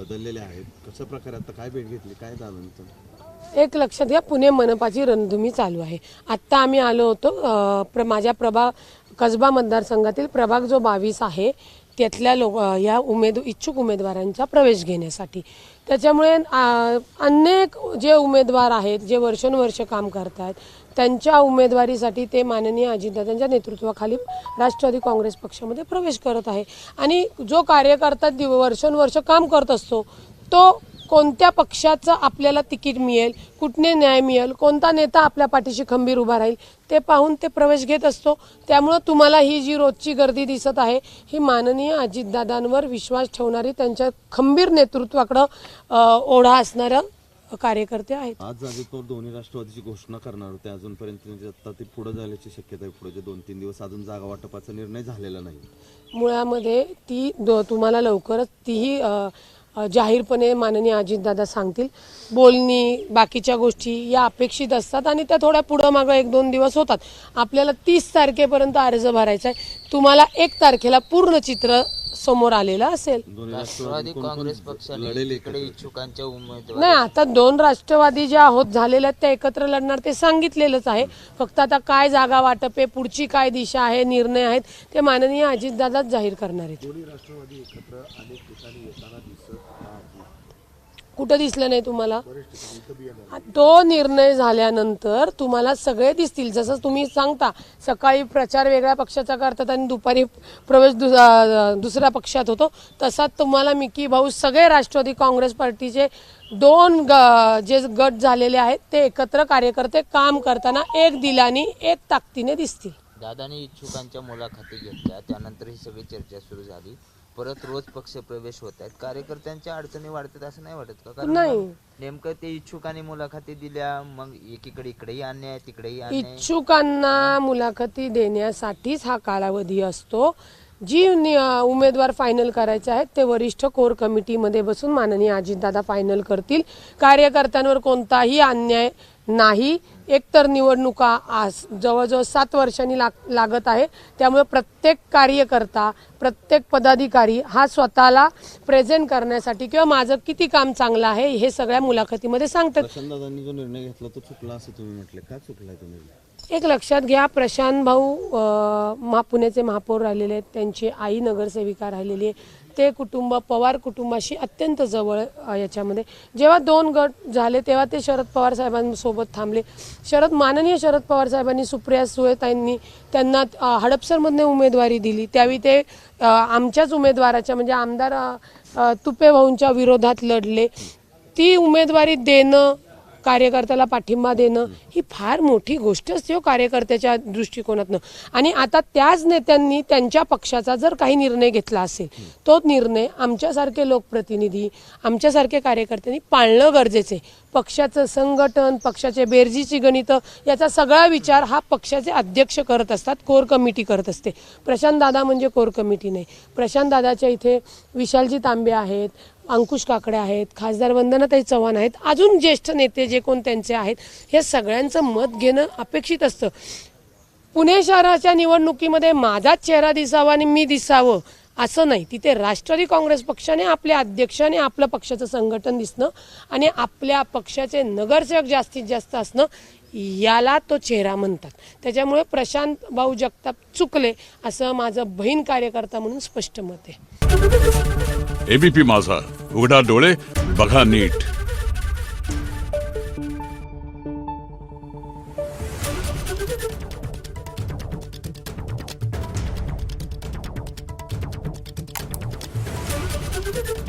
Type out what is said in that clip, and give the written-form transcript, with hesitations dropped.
बदललेले आहेत, कशा प्रकारे आता काय भेट घेतली, काय दादांचं? एक लक्षात घ्या, पुणे मनपाची रणधुमी चालू आहे. आत्ता आम्ही आलो होतो माझ्या कसबा मतदारसंघातील प्रभाग जो 22 आहे त्यातल्या या इच्छुक उमेदवारांचा प्रवेश घेण्यासाठी. त्याच्यामुळे अनेक जे उमेदवार आहेत जे वर्षानुवर्ष काम करत आहेत त्यांच्या उमेदवारीसाठी ते माननीय अजितदादांच्या नेतृत्वाखाली राष्ट्रवादी काँग्रेस पक्षामध्ये प्रवेश करत आहे. आणि जो कार्यकर्ता वर्षानुवर्ष काम करत असतो तो कोणत्या पक्षाचं आपल्याला तिकीट मिळेल, कुठने न्याय मिळेल, कोणता नेता आपल्या पाठीशी खंबीर उभा राहील ते पाहून ते प्रवेश घेत असतो. त्यामुळे तुम्हाला ही जी रोजची गर्दी दिसत आहे ही माननीय अजितदादांवर विश्वास ठेवणारी त्यांच्या खंबीर नेतृत्वाकडे ओढा असणाऱ्या कार्यकर्ते आहेत. आज अजित पवार दोन्ही राष्ट्रवादीची घोषणा करणार होते, अजूनपर्यंत आता ते पुढे झाल्याची शक्यता आहे. पुढे 2-3 दिवस अजून जागा वाटपाचा निर्णय झालेला नाही. मुळामध्ये ती तुम्हाला लवकरच तीही जाहीरपणे माननीय अजितदादा सांगतील. बोलणी बाकीच्या गोष्टी या अपेक्षित असतात आणि त्या थोड्या पुढं मागं 1-2 दिवस होतात. आपल्याला 30 तारखेपर्यंत अर्ज भरायचा आहे. तुम्हाला 1 तारखेला पूर्ण चित्र समोर आलेलं असेल. राष्ट्रवादी काँग्रेस पक्षाने इकडे इच्छुकांच्या उमेदवार नाही, आता 2 राष्ट्रवादी ज्या होत झालेल्या त्या एकत्र लढणार ते सांगितलेलंच आहे. फक्त आता काय जागा वाटप आहे, पुढची काय दिशा आहे, निर्णय आहेत ते माननीय अजितदादाच जाहीर करणार आहेत. दोन्ही राष्ट्रवादी एकत्र अनेक ठिकाणी येताना दिसत नाही. कुठं दिसलं नाही तुम्हाला? तो निर्णय झाल्यानंतर तुम्हाला सगळे दिसतील. जसं तुम्ही सांगता सकाळी प्रचार वेगळ्या पक्षाचा करतात आणि दुपारी प्रवेश दुसऱ्या पक्षात होतो, तसा तुम्हाला मिकी भाऊ सगळे राष्ट्रवादी काँग्रेस पार्टीचे 2 जे गट झालेले आहेत ते एकत्र कार्यकर्ते काम करताना एक दिलानी एक ताकदीने दिसतील. दादांनी इच्छुकांच्या मुलाखती घेतल्या, त्यानंतर ही सगळी चर्चा सुरू झाली. परत रोज पक्ष प्रवेश होत आहेत, कार्यकर्त्यांच्या अडचणी वाढतात असं नाही वाटत का? कारण नाही, नेमकं ते इच्छुकांनी मुलाखती दिल्या, मग एकीकडे इकडेही अन्याय तिकडेही अन्याय. इच्छुकांना मुलाखती देण्यासाठीच हा कालावधी असतो. जी उमेदवार फायनल करायचे आहेत ते वरिष्ठ कोर कमिटीमध्ये बसून माननीय अजितदादा फायनल करतील. कार्यकर्त्यांवर कोणताही अन्याय नाही. एकतर निवडणुका जवळजवळ 7 वर्षांनी लागत आहे, त्यामुळे प्रत्येक कार्यकर्ता प्रत्येक पदाधिकारी हा स्वतःला प्रेझेंट करण्यासाठी किंवा माझं किती काम चांगलं आहे हे सगळ्या मुलाखतीमध्ये सांगतात. प्रशांतदादांनी जो निर्णय घेतला तो चुकला असं तुम्ही म्हटले, का चुकलाय तो निर्णय? एक लक्षात घ्या, प्रशांत भाऊ पुण्याचे महापौर राहिलेले आहेत, त्यांची आई नगरसेविका राहिलेली आहे. ते कुटुंब पवार कुटुंबाशी अत्यंत जवळ याच्यामध्ये. जेव्हा 2 गट झाले तेव्हा ते शरद पवार साहेबांसोबत थांबले. माननीय शरद पवार साहेबांनी सुप्रिया सुळेताईंनी त्यांना हडपसरमधून उमेदवारी दिली. त्यावेळी ते आमच्याच उमेदवाराच्या म्हणजे आमदार तुपे भाऊंच्या विरोधात लढले. ती उमेदवारी देणं, कार्यकर्त्याला पाठिंबा देणं ही फार मोठी गोष्ट असते हो कार्यकर्त्याच्या दृष्टिकोनातनं. आणि आता त्याच नेत्यांनी त्यांच्या पक्षाचा जर काही निर्णय घेतला असेल तो निर्णय आमच्यासारखे लोकप्रतिनिधी आमच्यासारखे कार्यकर्त्यांनी पाळणं गरजेचं आहे. पक्षाचं संघटन, पक्षाचे बेरजीची गणितं याचा सगळा विचार हा पक्षाचे अध्यक्ष करत असतात, कोर कमिटी करत असते. प्रशांत दादा म्हणजे कोर कमिटी नाही. प्रशांत दादाच्या इथे विशालजी तांबे आहेत, अंकुश काकडे आहेत, खासदार वंदनाताई चव्हाण आहेत, अजून ज्येष्ठ नेते जे कोण त्यांचे आहेत, हे सगळ्यांचं मत घेणं अपेक्षित असतं. पुणे शहराच्या निवडणुकीमध्ये माझाच चेहरा दिसावा आणि मी दिसावं असं नाही. तिथे राष्ट्रवादी काँग्रेस पक्षाने आपल्या अध्यक्षाने आपलं पक्षाचं संघटन दिसणं आणि आपल्या पक्षाचे नगरसेवक जास्तीत जास्त असणं याला तो चेहरा म्हणतात. त्याच्यामुळे प्रशांत भाऊ जगताप चुकले असं माझं बहीण कार्यकर्ता म्हणून स्पष्ट मत आहे. एबीपी माझा, उघडा डोळे बघा नीट. Thank you.